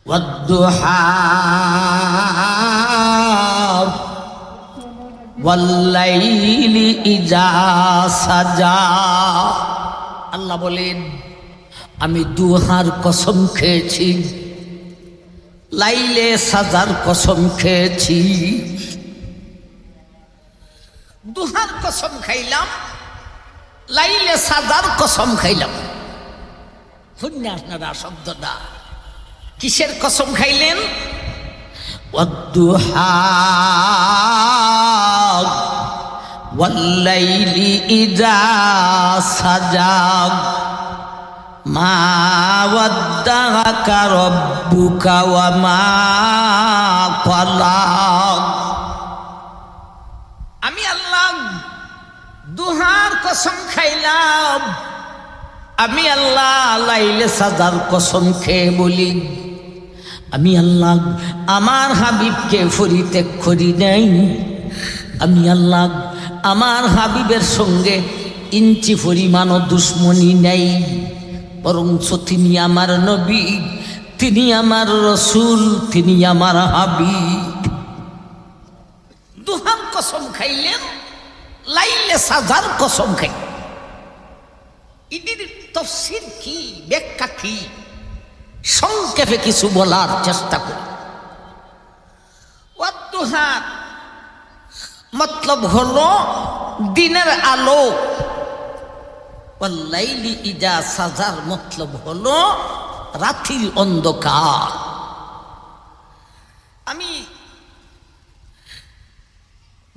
ওয়াদ-দুহা ওয়াল-লাইলি ইযা সাজা। আল্লাহ বলেন আমি দুহার কসম খেয়েছি, লাইলে সাজার কসম খেয়েছি। দুহার কসম খাইলাম, লাইলে সাজার কসম খাইলাম। শুনলেন আপনারা শব্দটা? কিসের কসম খাইলেন? ওয়াদ-দুহা ওয়াল-লাইলি ইযা সাজা মা ওয়াদ্দাআকা রাব্বুকা ওয়া মা ক্বালা। আমি আল্লাহ দুহার কসম খাইলাম, আমি আল্লাহ লাইলে সাজার কসম খেয়ে বলি, আমি আল্লাহ আমার হাবিবকে পরিত্যাগ করি নাই। আমি আল্লাহ আমার হাবিবের সঙ্গে ইঞ্চি পরিমাণও দুশ্মনী নাই, বরঞ্চ তিনি আমার নবী, তিনি আমার রসুল, তিনি আমার হাবিব। দুহার কসম খাইলেন, লাইলে সাজার কসম খাই। এটির তাফসীর কি, ব্যাখ্যা কি, সংক্ষেপে কিছু বলার চেষ্টা করি। ওয়াদ-দুহা মতলব হলো দিনের আলো, ওয়াল-লাইলি ইযা সাজার মতলব হলো রাতের অন্ধকার। আমি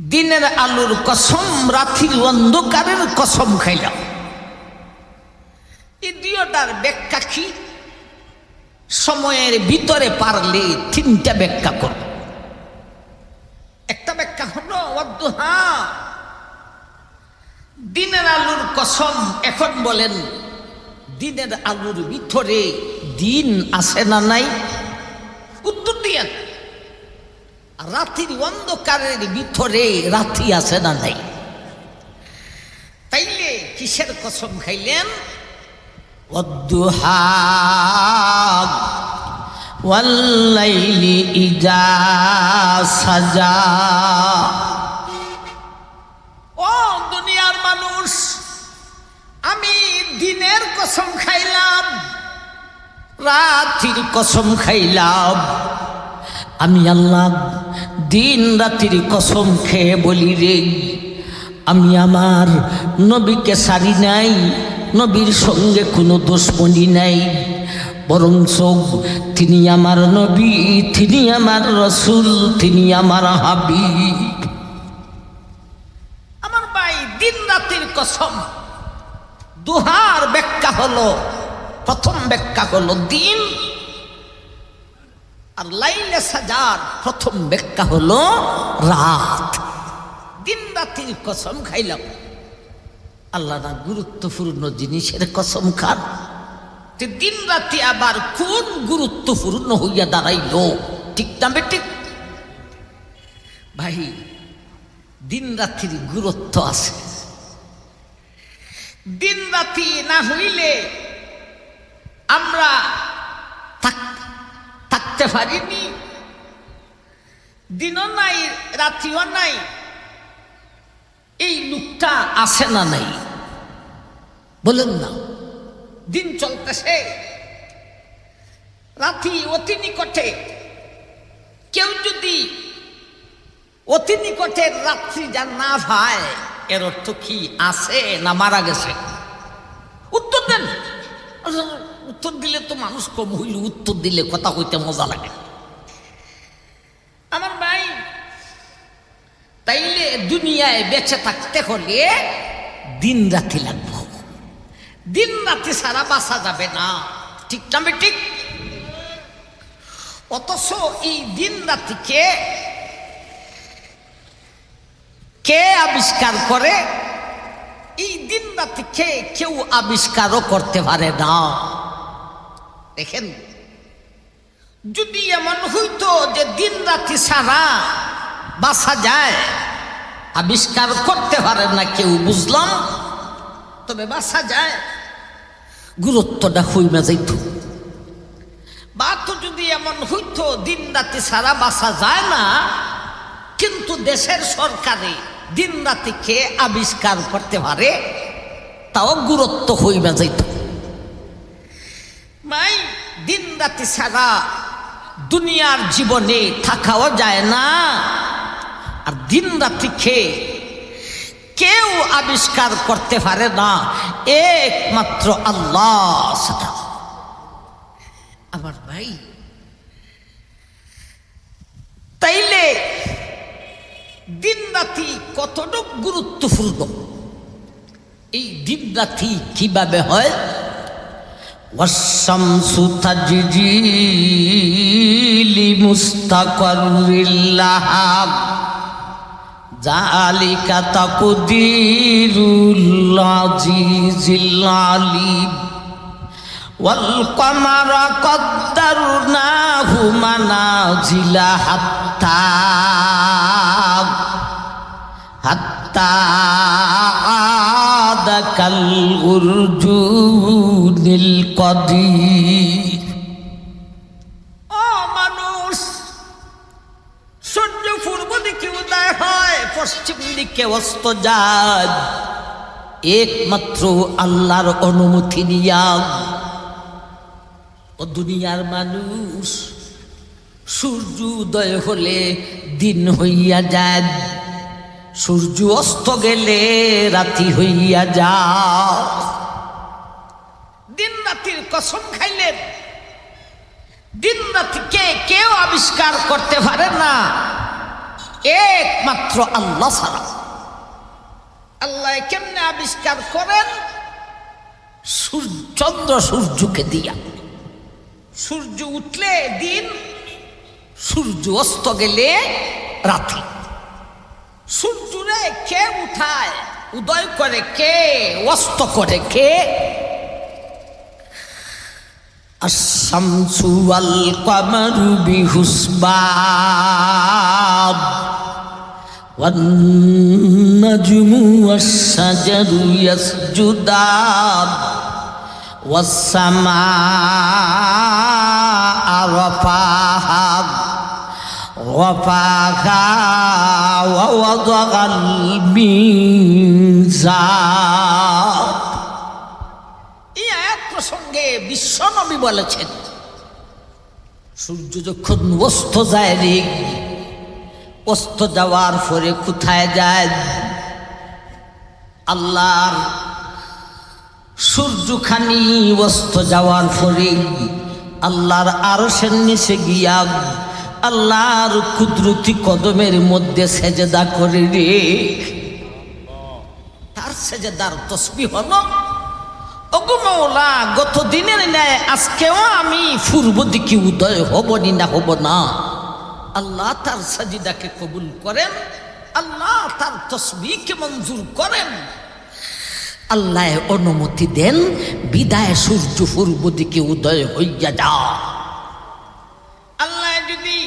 দিনের আলোর কসম, রাতের অন্ধকারের কসম খাইলাম। এই দুইটার ব্যাখ্যা কি? সময়ের ভিতরে পারলে তিনটা ব্যাখ্যা করব। একটা ব্যাখ্যা হলো ওয়াদ-দুহা দিনের আলোর কসম। এখন বলেন দিনের আলোর ভিতরে দিন আছে না নাই? উত্তর দিয়েন। রাতের অন্ধকারের ভিতরে রাতি আছে না নাই? তাইলে কিসের কসম খাইলেন? ওয়াদ-দুহা ওয়াল-লাইলি ইযা সাজা। ও দুনিয়ার মানুষ, আমি দিনের কসম খাইলাম, রাতের কসম খাইলাম। আমি আল্লাহ দিন রাতের কসম খেয়ে বলি রে, আমি আমার নবীকে সারি নাই, নবীর সঙ্গে কোনো দুশ্মনী নাই, বরঞ্চ তিনি আমার নবী, তিনি আমার রসুল, তিনি আমার হাবিব। আমার ভাই, দিন রাতের কসম দুহার ব্যাখ্যা হলো, প্রথম ব্যাখ্যা হলো দিন, আর লাইলে সাজার প্রথম ব্যাখ্যা হলো রাত। দিন রাতের কসম খাইলাম। আল্লাহ না গুরুত্বপূর্ণ জিনিসের কসম খান, দিন রাতে আবার কোন গুরুত্বপূর্ণ হইয়া দাঁড়াইল? ঠিক না বেঠিক? ভাই, দিন রাতির গুরুত্ব আছে। দিন রাতি না হইলে আমরা থাকতে পারিনি। দিনও নাই রাতিও নাই, এই লোকটা আছে না নাই? বলেন না। দিন চলতেছে, রাতি অতি নিকটে। কেউ যদি অতি নিকটের রাত্রি যা না পায়, এর অর্থ কি? আছে না মারা গেছে? উত্তর দেন। উত্তর দিলে তো মানুষ কম হইল, উত্তর দিলে কথা হইতে মজা লাগে। আমার ভাই, তাইলে দুনিয়ায় বেঁচে থাকতে হলে দিন রাতি লাগবে। দিন রাতি ছাড়া বাঁচা যাবে না। ঠিক না ঠিক? অথচ এই দিন রাতিকে কে আবিষ্কার করে? এই দিন রাতিকে কেউ আবিষ্কারও করতে পারে না। দেখেন, যদি এমন হইতো যে দিন রাতি ছাড়া বাঁচা যায়, আবিষ্কার করতে পারে না কেউ, বুঝলাম, তবে বাঁচা যায়, গুরুত্বটা হইমা যাইত। বা তো যদি এমন হইতো দিন রাতি সারা বাঁচা যায় না, কিন্তু দেশের সরকারে দিন রাতি খেয়ে আবিষ্কার করতে পারে, তাও গুরুত্ব হইবা যাইত। মাই দিন রাতি সারা দুনিয়ার জীবনে থাকাও যায় না, আর দিন রাতি খেয়ে কেউ আবিষ্কার করতে পারে না একমাত্র আল্লাহ ছাড়া। আমার ভাই, তাইলে দিন রাতি কতটুকু গুরুত্বপূর্ণ, এই দিন রাতি কিভাবে হয়? ওয়াশ-শামসু তাজরি লিমুস্তাকাররিল লাহা যালিকা তাকদীরুল আজিজিল আলীম ওয়াল কমারা কদ্দারনাহু মানাজিলা হাত্তা আদা কাল উরজুনিল কদির। ও মানুষ, সূর্য পূর্ব দিকে উদয় হয়, পশ্চিম দিকে অস্ত যায়, একমাত্র আল্লাহর অনুমতি নিয়া। ও দুনিয়ার মানুষ, সূর্য উদয় হলে দিন হইয়া যায়, সূর্য অস্ত গেলে রাতি হইয়া যায়। দিন রাতির কসম খাইলেন, দিন রাতিকে কেউ আবিষ্কার করতে পারে না একমাত্র আল্লাহ ছাড়া। আল্লাহ কেমনে আবিষ্কার করেন? চন্দ্র সূর্যকে দিয়া। সূর্য উঠলে দিন, সূর্য অস্ত গেলে রাতি। সূর্যরে কে উঠায়, উদয় করে কে, অস্ত করে কে? আশ-শামসু ওয়াল কমারু বিহুসবান ওয়ান নাজমু ওয়াশ-শাজারু ইয়াসজুদান ওয়াস-সামাআ রাফাহা ওয়াফাহা ওয়া ওয়াদাআল মিজান। এই আয়াত প্রসঙ্গে বিশ্বনবী বলেছেন, সূর্য যখন অস্ত যায় রে, অস্ত যাওয়ার পরে কোথায় যায়? আল্লাহর সূর্যখানি অস্ত যাওয়ার পরে আল্লাহর আরশের নিচে গিয়া আল্লাহর কুদরতি কদমের মধ্যে সেজদা করে রে। তার সেজদার তসবিহ হলো, ওগো মওলা, গত দিনের ন্যায় আজকেও আমি পূর্ব দিকে উদয় হব না হব না। আল্লাহ তার সাজিদাকে কবুল করেন, আল্লাহ তার তসবিহকে মঞ্জুর করেন, আল্লাহ অনুমতি দেন, বিদায় সূর্য পূর্ব দিকে উদয় হইয়া যাও। আল্লাহ যদি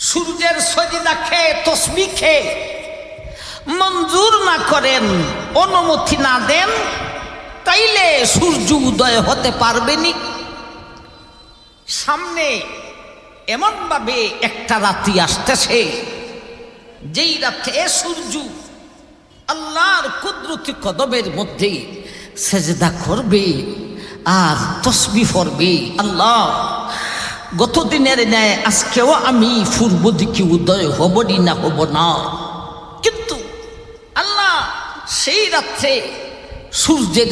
সূর্যের সাজিদাকে তসবিহকে মঞ্জুর না করেন, অনুমতি না দেন, তাইলে সূর্য উদয় হতে পারবেনি। সামনে এমনভাবে একটা রাতি আসতেছে, যেই রাতে সূর্য আল্লাহর কুদরতি কদমের মধ্যে সেজদা করবে আর তসবিহ পড়বে, আল্লাহ গত দিনের ন্যায় আজকেও আমি পূর্ব দিকে উদয় হবনি না হব না। কিন্তু আল্লাহ সেই রাত্রে সূর্যের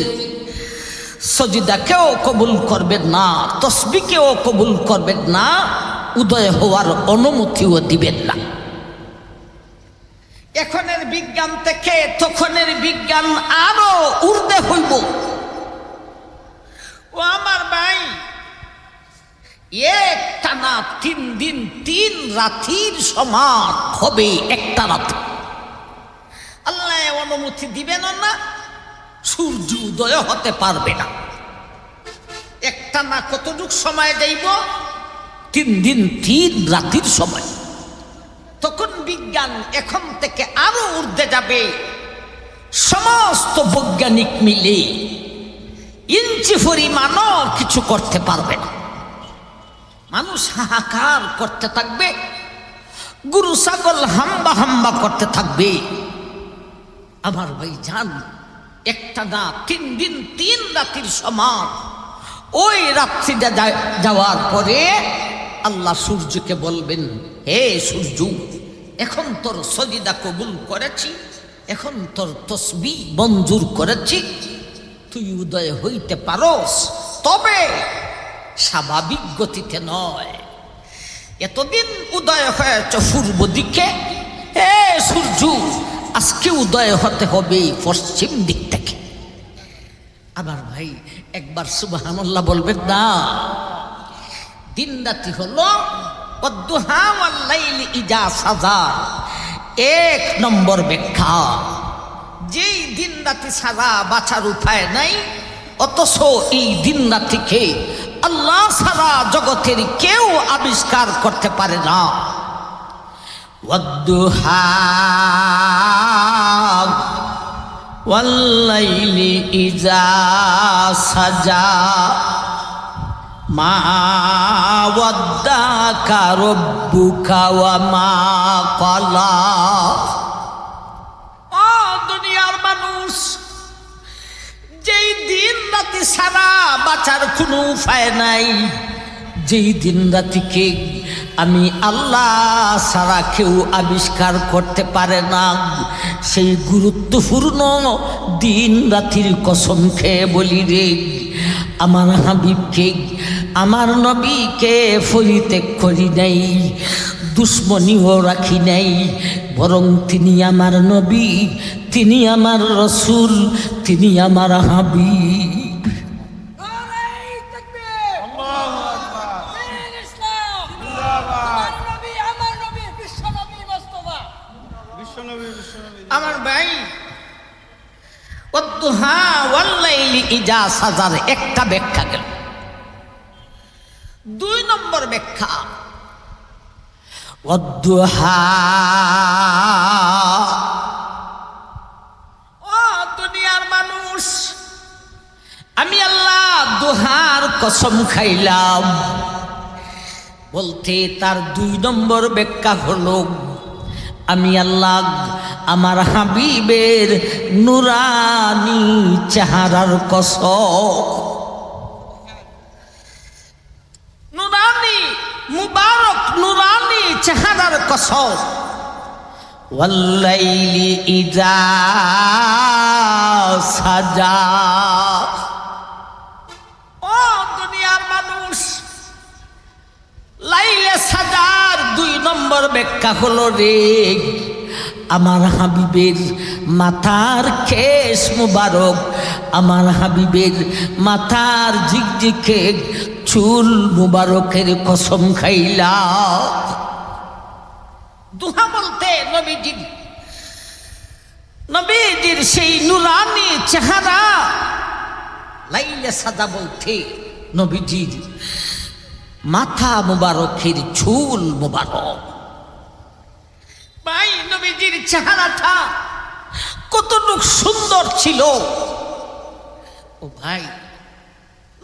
সজিদাকেও কবুল করবেন না, তসবিহকেও কবুল করবেন না, উদয় হওয়ার অনুমতিও দিবেন না। এখনের বিজ্ঞান থেকে তখনের বিজ্ঞান আরো ঊর্ধ্বে হইব। ও আমার ভাই, এক টানা 3 দিন 3 রাতির সমান হবে একটা রাত। আল্লাহ অনুমতি দিবেন না, সূর্য উদয় হতে পারবে না। একটা না কতটুক সময় যাইব? 3 দিন 3 রাতির সময়। তখন বিজ্ঞান এখন থেকে আরো ঊর্ধ্বে যাবে। সমস্ত বৈজ্ঞানিক মিলে ইঞ্চি পরিমাণও কিছু করতে পারবে না। মানুষ হাহাকার করতে থাকবে, গরু ছাগল হাম্বা হাম্বা করতে থাকবে। আমার ভাই জান, একটা না 3 দিন 3 রাতের সমান। ওই রাত্রিটা যাওয়ার পরে আল্লাহ সূর্যকে বলবেন, হে সূর্য, এখন তোর সজিদা কবুল করেছি, এখন তোর তসবিহ মঞ্জুর করেছি, তুই উদয় হইতে পারস, তবে স্বাভাবিক গতিতে নয়। এতদিন উদয় হয়েছ পূর্ব দিকে, হে সূর্য, আজকে উদয় হতে হবে পশ্চিম দিক থেকে। আমার ভাই একবার সুবহানাল্লাহ বলবেন না? দিন রাতি হলো ওয়াদ্দুহা ওয়াল লাইলি ইজা সাজা। 1 নম্বর ব্যাখ্যা, যেই দিন রাতি সাজা বাঁচার উপায় নাই, অথচ এই দিন রাতিকে আল্লাহ সারা জগতের কেউ আবিষ্কার করতে পারে না। ওয়াদ্দুহা ওয়াল লাইলি ইজা সাজা মা ওয়াদ্দাকা রাব্বুকা ওয়া মা ক্বালা। ও দুনিয়ার মানুষ, যেই দিন রাতি সারা বাঁচার কোনো উপায় নাই, যেই দিন রাতিকে আমি আল্লাহ সারা কেউ আবিষ্কার করতে পারে না, সেই গুরুত্বপূর্ণ দিন রাতির কসম খেয়ে বলি রে, আমার হাবিবকে, আমার নবীকে পরিত্যাগ করি নাই, দুশ্মনীও রাখি নাই, বরং তিনি আমার নবী, তিনি আমার রসুল, তিনি আমার হাবিব। আমার ভাই, ওয়াদ্দুহা ওয়াল লাইলি ইজা সাজার একটা ব্যাখ্যা গেল। 2 নম্বর ব্যাখ্যা, ওয়াদ্দুহা, ও দুনিয়ার মানুষ, আমি আল্লাহ দুহার কসম খাইলাম বলতে তার 2 নম্বর ব্যাখ্যা হলো, আমি আল্লাহ আমার হাবিবের নুরানি চেহারার কসম, নুরানি মুবারক নুরানি চেহারার কসম। ওয়াল্লাইলি ইজা সাজা। ও দুনিয়ার মানুষ, লাইলে সাজার 2 নম্বর ব্যাখ্যা হলো রে, আমার হাবিবের মাথার কেশ মুবারক, আমার হাবিবের মাথার ঝিকঝিকে চুল মুবারকের কসম খাইলা। দুহা বলতে নবীজির সেই নুরানি চেহারা, লাইলে সাজা বলতে নবীজির মাথা মুবারকের চুল মুবারক। ভাই, নবীজির চেহারাটা কতটুক সুন্দর ছিল। ও ভাই,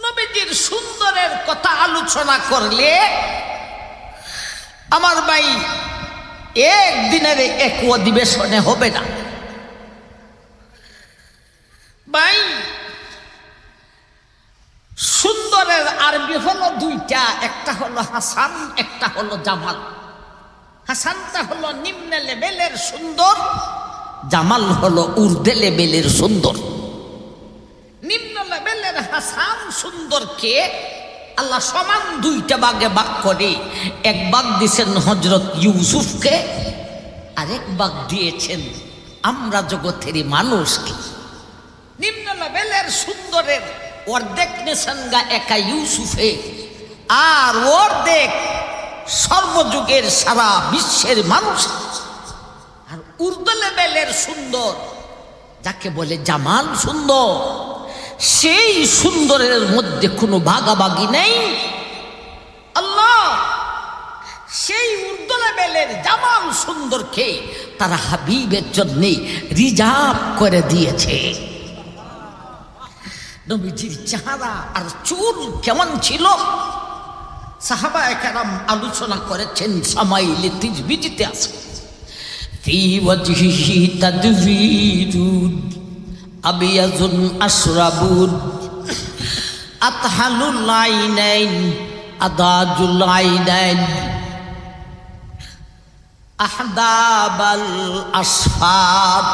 নবীজির সুন্দরের কথা আলোচনা করলে আমার ভাই একদিনের এক অধিবেশনে হবে না। ভাই, সুন্দরের আরবি হলো 2টা, একটা হলো হাসান, একটা হলো জামাল। হাসানটা হলো নিম্ন লেভেলের সুন্দর, জামাল হলো ঊর্ধ্বে লেভেলের সুন্দর। নিম্ন লেভেলের হাসান সুন্দরকে আল্লাহ সমান 2টা ভাগে ভাগ করে, এক ভাগ দিয়েছেন হযরত ইউসুফকে, আরেক ভাগ দিয়েছেন আমরা জগতেরই মানুষকে। নিম্ন লেভেলের সুন্দরের অর্ধেক নিয়েছেন গা একা ইউসুফে, আর অর্ধেক সর্বযুগের সারা বিশ্বের মানুষ। আর ঊর্ধ্ব লেভেলের সুন্দর, যাকে বলে জামাল সুন্দর, সেই সুন্দরের মধ্যে কোনো ভাগাভাগি নেই। আল্লাহ সেই ঊর্ধ্ব লেভেলের জামাল সুন্দরকে তারা হাবিবের জন্য রিজার্ভ করে দিয়েছে। নবীজির চেহারা আর চুল কেমন ছিল? সাহাবায়ে কেরাম আলোচনা করেছেন, সামাইলে তিরমিজিতে আছে, ফি ওয়াজহিহি তাদবীরুন আবিয়াজুন আশরাবুন আতহালুল আইনাইন আদাজুল আইনাইন আহদাবাল আসফার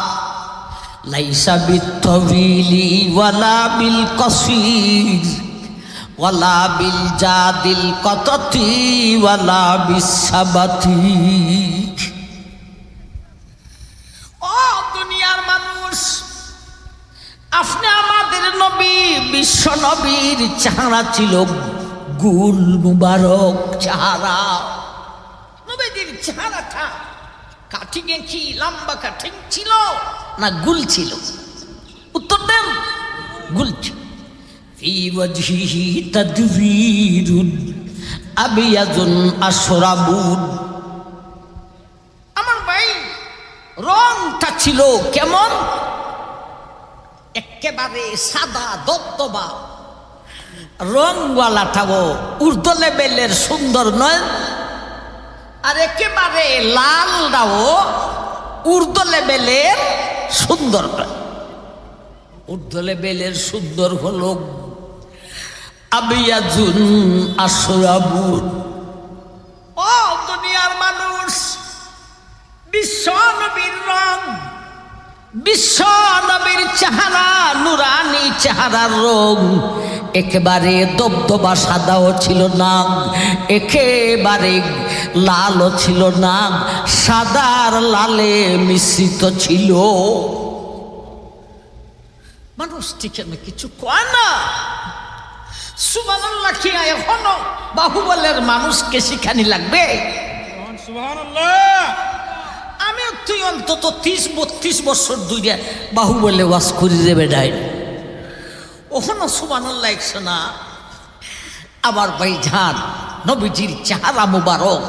লাইসা বিত্তবিলি ওয়ালা বিল কসির ওয়ালা বিল জাদিল কততি ওয়ালা বিসাবাতি। ও দুনিয়ার মানুষ, আপনি আমাদের নবী, বিশ্ব নবীর চেহারা ছিল গুল মুবারক চেহারা। নবীজির চেহারাটা কাঠিং কি লম্বা কাঠিং ছিল না গুল ছিল? উত্তর দেন। গুল ছিল। ফি ওয়াজহিহি তাদবীরুন আবিয়াজুন আশরাবুন। আমার ভাই, রংটা ছিল কেমন? একেবারে সাদা দবদবা রংওয়ালাটাও উর্দু লেভেলের সুন্দর নয়, আর একেবারে লালটাও উর্দু লেভেলের সুন্দর নয়। উর্দু লেভেলের সুন্দর হলো আবিয়াজুন আশরাবুন। ও দুনিয়ার মানুষ, বিশ্ব নবীর রং, বিশ্ব নবীর চেহারা, নুরানি চেহারার রং একেবারে দবদবা সাদাও ছিল না, একেবারে লালও ছিল না, সাদার লালে মিশ্রিত ছিল। মানুষ ঠিক কিছু কয় না। সুবহানাল্লাহ, কি এখনো বাহুবলের মানুষকে শিখানি লাগবে? সুবহানাল্লাহ। আমি তুই অন্তত 30-32 বছর ধরে বাহুবলে ওয়াজ করে দেবে ডাই, ওখানে সুবহানাল্লাহ একশো না। আবার ভাইজান, নবীজির চেহারা মুবারক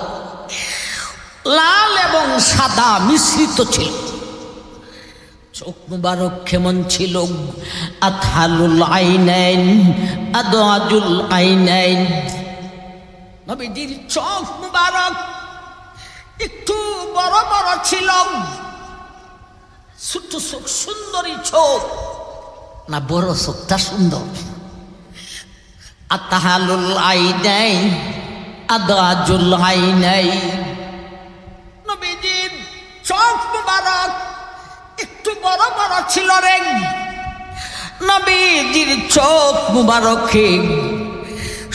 লাল এবং সাদা মিশ্রিত ছিল। চোখ মুবারক কেমন ছিল? আতহালুল আইনাইন আদাজুল আইনাইন। নবীজির চোখ মুবারক একটু বড় বড় ছিল। ছোট চোখ, সুন্দরী চোখ না বড় চোখটা সুন্দর? আতহালুল আইনাইন আদাজুল আইনাইন। নবীজির চোখ মুবারক একটু বড় বড় ছিল রে। নবীজির চোখ মুবারকে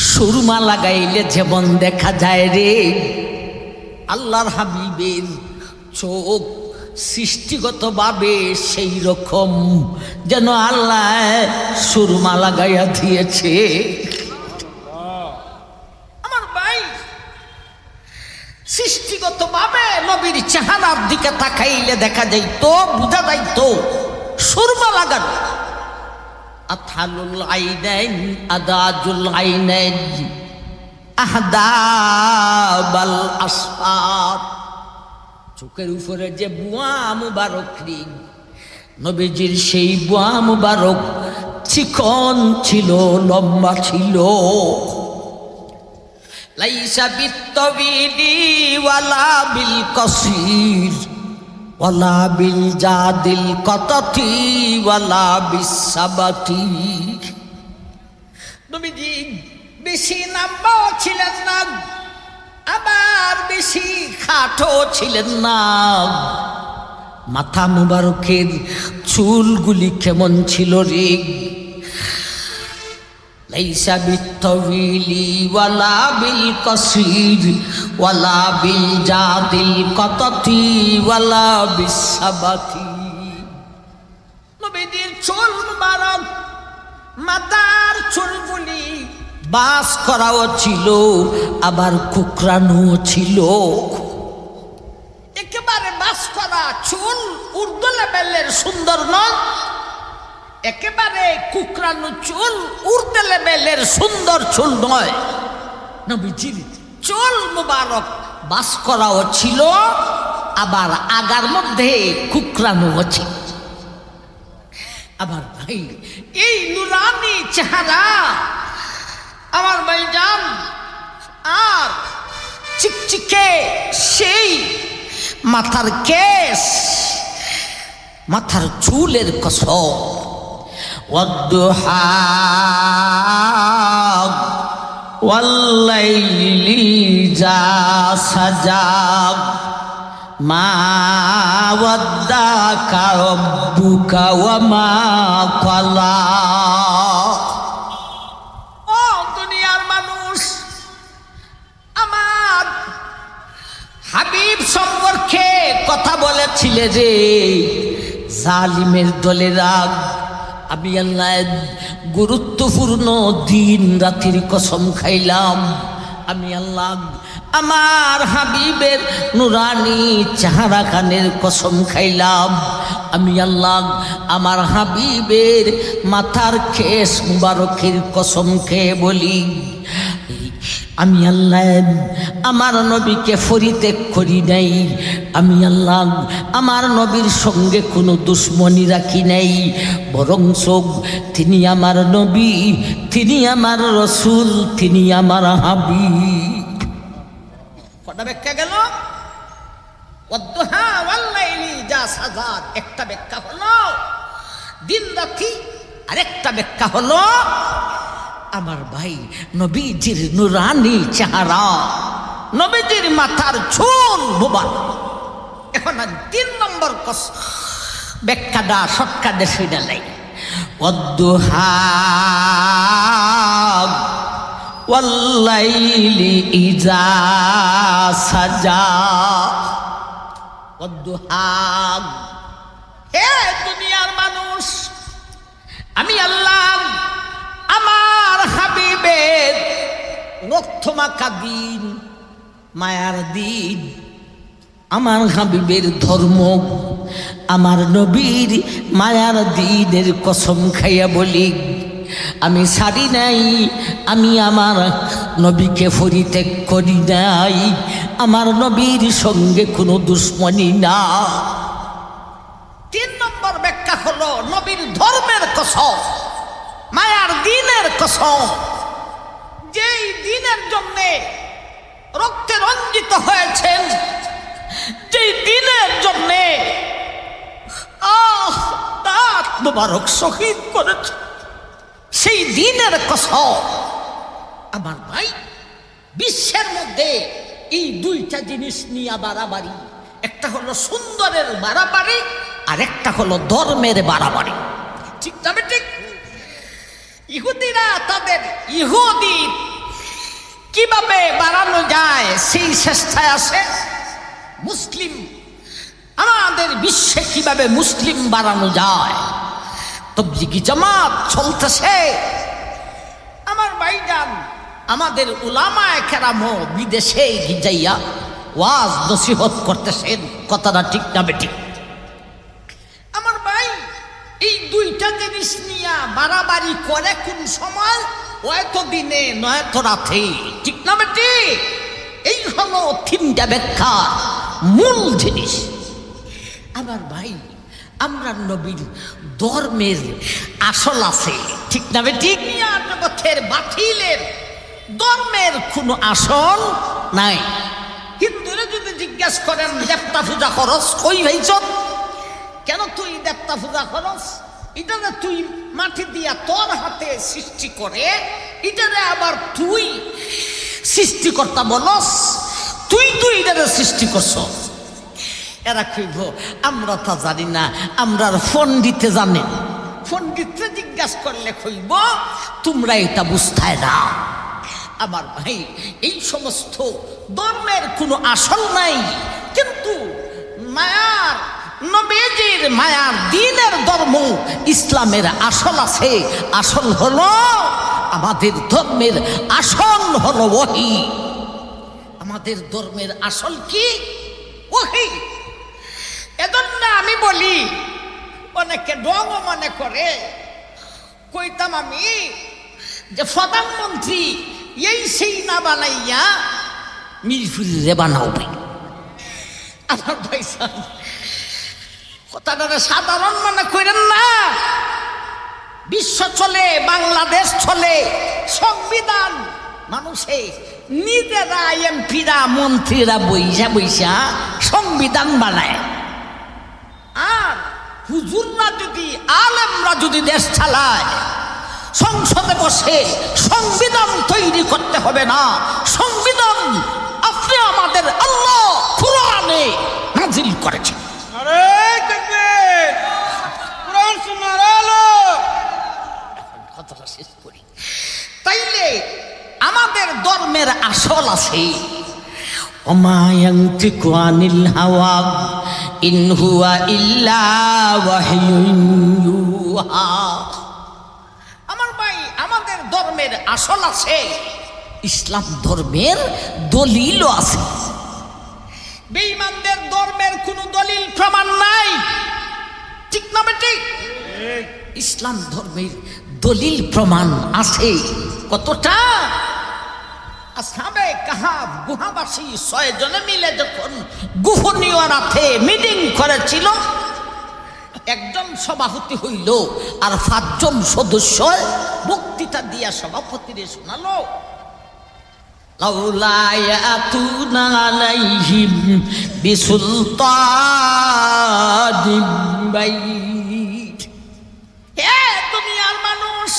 সুরমা লাগাইলে যেমন দেখা যায় রে, আল্লাহর হাবিবের চোখ সৃষ্টিগতভাবে সেই রকম যেন আল্লাহ সুরমা লাগাইয়া দিয়েছে। আমার ভাই, সৃষ্টিগতভাবে নবীর চেহারার দিকে তাকাইলে দেখা যাইতো, বোঝা যাইতো সুরমা লাগানো। আতহালুল আইনাইন আদাজুল আইনাইন আহদাবাল আসফার। চোখের উপরে যে বুয়া মুবারক, নবীজির সেই বুয়া মুবারক চিকন ছিল, লম্বা ছিল। লাইসা বিত্তবিলি ওয়ালা বিল কসির ওয়ালা বিল জাদিল কততি ওয়ালা বিসাবাতি। নবীজি বেশি লম্বাও ছিলেন না, আবার বেশি খাটো ছিলেন না। মাথা মুবারকের চুলগুলি কেমন ছিল রে? লাইসা বিত্তবিলি ওয়ালা বিল কসির ওয়ালা বিল জাদিল কততি ওয়ালা বিসাবাতি। নবীজির চুল মুবারক, মাথার চুলগুলি বাস করাও ছিল, আবার কুকরানো ছিল। একেবারে বাস করা চুল উর্দু লেভেলের সুন্দর নয়, একেবারে কুকরানো চুল উর্দু লেভেলের সুন্দর চুল নয়। নবীজির চুল মুবারক বাস করাও ছিল, আবার আগার মধ্যে কুকরানো ছিল। আবার ভাই, এই নুরানি চেহারা আমার ভাইজান আর চিকচিকে সেই মাথার কেশ, মাথার চুলের কসম। ওয়াদ্দুহা ওয়াল্লাইলি যা সাজা মা ওয়াদ্দাকা রাব্বুকা ওয়া মা ক্বালা। ও দুনিয়ার মানুষ, আমার হাবিব সম্পর্কে কথা বলেছিলে যে জালিমের দলে রাগ। আমি আল্লাহ গুরুত্বপূর্ণ দিন রাতের কসম খাইলাম। আমি আল্লাহ আমার হাবিবের নুরানি চেহারা খানের কসম খাইলাম। আমি আল্লাহ আমার হাবিবের মাথার কেশ মুবারকের কসম খেয়ে বলি, আমি আল্লাহ আমার নবীকে পরিত্যাগ করি নাই। আমি আল্লাহ আমার নবীর সঙ্গে কোনো দুশ্মনী রাখি নাই, বরঞ্চ তিনি আমার নবী, তিনি আমার রসুল, তিনি আমার হাবিব। কটা ব্যাখ্যা গেল? ওয়াদ্দুহা ওয়াল্লাইলি যা সাজা, একটা ব্যাখ্যা হলো দিন রাতি, আরেকটা ব্যাখ্যা হলো আমার ভাই নবীজির নুরানি চেহারা, নবীজির মাথার চুল মুবারক। এখন 3 নম্বর ব্যাখ্যাটা শর্টকাটে শুনে নাই। ওয়াদ্দুহা ওয়াল্লাইলি ইযা সাজা। ওয়াদ্দুহা, হে দুনিয়ার মানুষ, আমি আল্লাহ আমার হাবিবের রক্তমাখা দিন, মায়ার দিন, আমার হাবিবের ধর্ম, আমার নবীর মায়ার দিনের কসম খাইয়া বলি, আমি ছাড়ি নাই, আমি আমার নবীকে পরিত্যাগ করি নাই, আমার নবীর সঙ্গে কোনো দুশ্মনী না। 3 নম্বর ব্যাখ্যা হলো নবীর ধর্মের কসম, মায়ার দিনের কসম। যেই দিনের জন্যে রক্তে রঞ্জিত হয়েছেন, যেই দিনের জন্যে দাঁত মুবারক শহীদ করেছে, সেই দিনের কসম। আমার ভাই, বিশ্বের মধ্যে এই 2টা জিনিস নিয়ে বাড়াবাড়ি, একটা হলো সুন্দরের বাড়াবাড়ি, আর একটা হলো ধর্মের বাড়াবাড়ি। ঠিক তবে ঠিক ইহুদিরা তাদের ইহুদি কিভাবে বাড়ানো যায় সেই চেষ্টায় আছে। মুসলিম আমাদের বিশ্বে কিভাবে মুসলিম বাড়ানো যায়, তবলিগি জামাত চলতেছে। আমার ভাইজান, আমাদের উলামায়ে কেরামও বিদেশে যাইয়া ওয়াজ নসিহত করতেছেন। কথাটা ঠিক না বেঠিক? আমার ভাই, এই 2টা জিনিস নিয়ে বাড়াবাড়ি করে কোন সময়? হয়তো দিনে নয়তো রাতে। ঠিক না বেটি? এই হলো 3টা ব্যাখ্যা মূল জিনিস। আমার ভাই, আমরা নবীর ধর্মের আসল আছে। ঠিক না বেটি? জগতের বাতিলের ধর্মের কোনো আসল নাই। হিন্দুরা যদি জিজ্ঞাসা করেন দেবতা পূজা করস, কই ভাইছ? কেন তুই দেবতা পূজা করস? এটা তুই মাটি দিয়া তোর হাতে সৃষ্টি করে, এটারে আবার তুই সৃষ্টিকর্তা বলস, তুই এটারে সৃষ্টি করছ। এরা কইব আমরা তা জানি না, আমরা পণ্ডিতে জানেন। পণ্ডিতরে জিজ্ঞাসা করলে কইব তোমরা এটা বুঝতায় না। আমার ভাই, এই সমস্ত ধর্মের কোনো আসল নাই, কিন্তু মায়ার নবীজির মায়ার দিনের ধর্ম ইসলামের আসল আছে। আসল হলো আমাদের ধর্মের আসল হলো ওহী। আমাদের ধর্মের আসল কি? ওহী। এজন্য আমি বলি, অনেকে ডং মনে করে, কইতাম আমি যে প্রধানমন্ত্রী এই সেই না বানাইয়া মিরপুরে বানাবে। আমার ভাই কথাটা সাধারণ মনে করেন না। বিশ্ব চলে, বাংলাদেশ চলে, সংবিধান মানুষে নিজেরা এমপিরা মন্ত্রীরা বইসা বইসা সংবিধান বানায়, আর হুজুররা যদি আলেমরা যদি দেশ চালায়, সংসদে বসে সংবিধান তৈরি করতে হবে না, সংবিধান আপনি আমাদের আল্লাহ কুরআনে নাজিল করেছেন। আরে তাকবীর, কুরআন শোনার আলো। কথাটা শেষ করি। তাইলে আমাদের ধর্মের আসল আছে, ওমা ইয়ানতিকু আনিল হাওয়া ইন হুয়া ইল্লা ওয়াহয়ুন ইউহা। আমার ভাই, আমাদের ধর্মের আসল আছে, ইসলাম ধর্মের দলিলও আছে। বেঈমানদের ধর্মের কোনো দলিল প্রমাণ নাই, ঠিক না বেঠিক? ইসলাম ধর্মের দলিল প্রমাণ আছে। কতটা? আসহাবে কাহাফ গুহাবাসী 6 জনে মিলে যখন গুহনীয় রাতে মিটিং করেছিল, একজন সভাপতি হইল আর 5 জন সদস্য বক্তৃতা দিয়া সভাপতিরে শোনালো, লাউলা ইয়াতুনা আলাইহিম বিসুলতানিম বাইয়িন। হে দুনিয়ার মানুষ,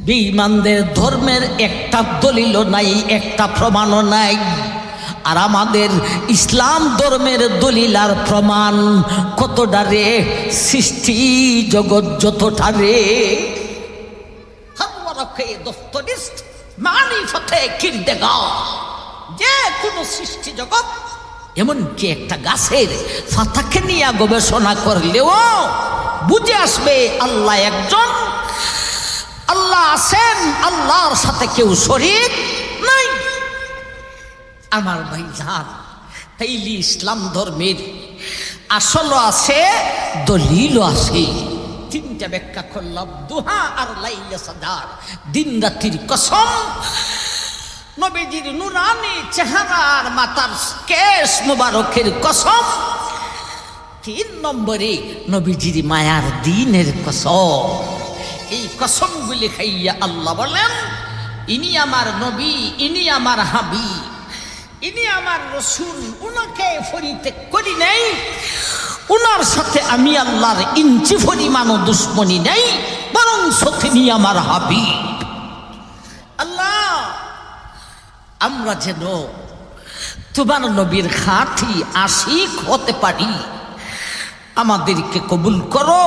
বেঈমানদের ধর্মের একটা দলিলও নাই, একটা প্রমাণও নাই। আর আমাদের ইসলাম ধর্মের দলিল আর প্রমাণ কতটা রে? সৃষ্টি জগৎ যতটা রে, যে কোনো সৃষ্টি জগৎ, এমনকি একটা গাছের পাতাকে নিয়ে গবেষণা করলেও বুঝে আসবে আল্লাহ একজন, আল্লাহ আছেন, আল্লাহর সাথে কেউ শরীক নাই। আমার ভাই জান, তাইলে ইসলাম ধর্মের আসলও আছে, দলিলও আছে। 3টা ব্যাখ্যা করলাম, দুহা আর লাইলে সাদার, দিন রাত্রির কসম, নবীজির নুরানি চেহারার মাথার কেশ মুবারকের কসম। 3 নম্বরে নবীজির মায়ার দিনের কসম। এই কসমগুলি খাইয়া আল্লাহ বলেন, ইনি আমার নবী, ইনি আমার হাবিব, ইনি আমার রসুল, উনাকে পরিত্যাগ করি নাই, উনার সাথে আমি আল্লাহর ইঞ্চি পরিমাণও দুশ্মনী নেই, বরং তিনি আমার হাবিব। আল্লাহ, আমরা যেন তোমার নবীর খাঁটি আশিক হতে পারি, আমাদেরকে কবুল করো।